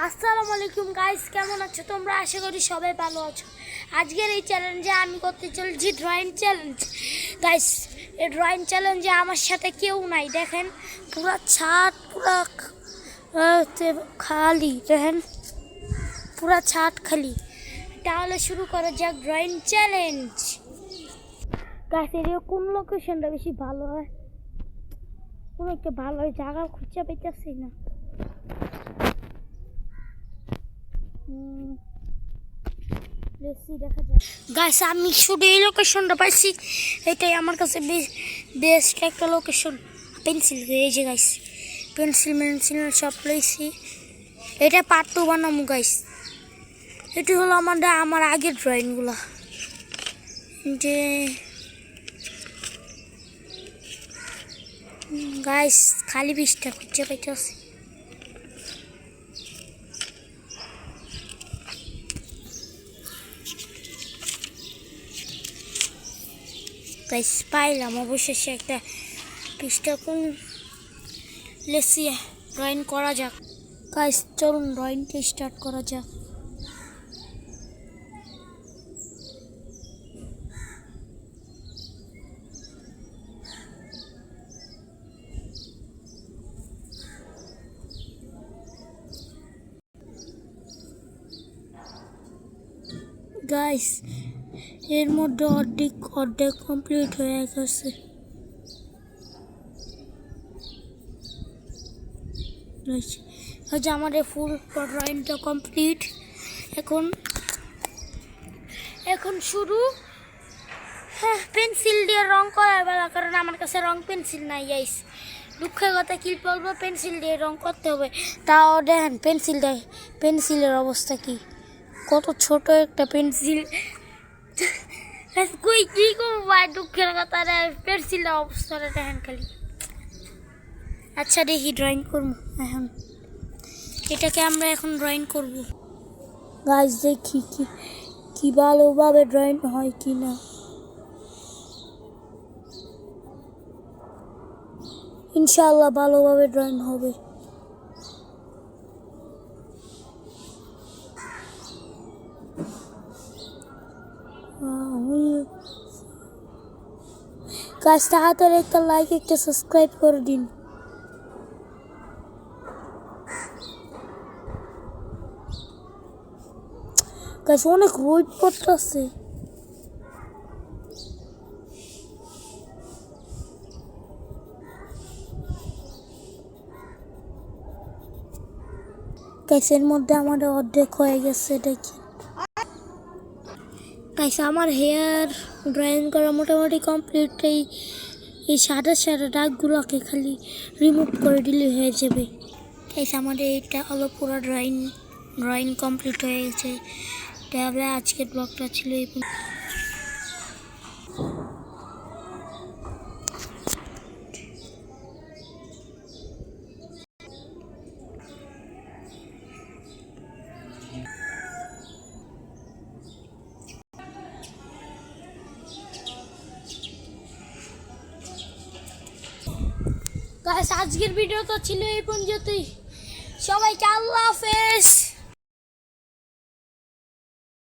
আসসালামু আলাইকুম গাইস, কেমন আছো তোমরা? আশা করি সবাই ভালো আছো। আজকের এই চ্যালেঞ্জে আমি করতে চলেছি ড্রয়িং চ্যালেঞ্জ। গাইস, এই ড্রয়িং চ্যালেঞ্জে আমার সাথে কেউ নাই। দেখেন পুরা ছাদ পুরা খালি, দেখেন পুরা ছাদ খালি। তাহলে শুরু করা যাক ড্রয়িং চ্যালেঞ্জ। গাইস, এর কোন লোকেশনটা বেশি ভালো হয়? কোনো একটা ভালো জায়গা খুঁজে পেতেছি না। গাইস, আমি শুধু এই লোকেশনটা পাইছি, এটাই আমার কাছে বেস্ট একটা লোকেশন। পেন্সিল, এই যে গাইস পেন্সিল সব লইছি। এটা পার্ট 2 বানাবো গাইস। এটি হলো আমার আগের ড্রয়িংগুলো। যে গাইস খালি 20টা খুঁজে পাইতেছি। গাইস পাইলাম অবশেষে একটা পৃষ্ঠা। কোন লেসিয়ে ড্রয়িং করা যাক। গাইস চলুন ড্রয়িংটা স্টার্ট করা যাক। গাইস এর মধ্যে অর্ধেক কমপ্লিট হয়ে গেছে। আমাদের ফুল ড্রয়িংটা কমপ্লিট। এখন শুরু। হ্যাঁ, পেন্সিল দিয়ে রং করার বেলা, কারণ আমার কাছে রং পেন্সিল নাই। গাইস দুঃখের কথা কি বলবো, পেন্সিল দিয়ে রং করতে হবে। তাও দেখেন পেন্সিলের অবস্থা কি, কত ছোট একটা পেন্সিল। কই কি করবো ভাই, দুঃখের কথা পেন্সিলের অবস্থাটা দেখেন খালি। আচ্ছা দেখি ড্রয়িং করবো এখন। এটাকে আমরা এখন ড্রয়িং করবো। গাইস দেখি কি ভালোভাবে ড্রয়িং হয় কি না। ইনশাআল্লাহ ভালোভাবে ড্রয়িং হবে। গাইস তাড়াতাড়ি একটা লাইক একটা সাবস্ক্রাইব করে দিন। গাইস অনেক রোদ পড়তেছে। গাইস এর মধ্যে আমাদের অর্ধেক হয়ে গেছে দেখি। গাইস আমার হেয়ার ড্রয়িং করা মোটামুটি কমপ্লিট। এই সাদা দাগগুলোকে খালি রিমুভ করে দিলে হয়ে যাবে। গাইস আমাদের এটা হলো পুরো ড্রয়িং কমপ্লিট হয়ে গেছে। তাহলে আজকের ব্লগটা ছিল এই। গাইস আজকের ভিডিও তো ছিল এই পর্যন্তই। সবাইকে আল্লাহ হাফেজ।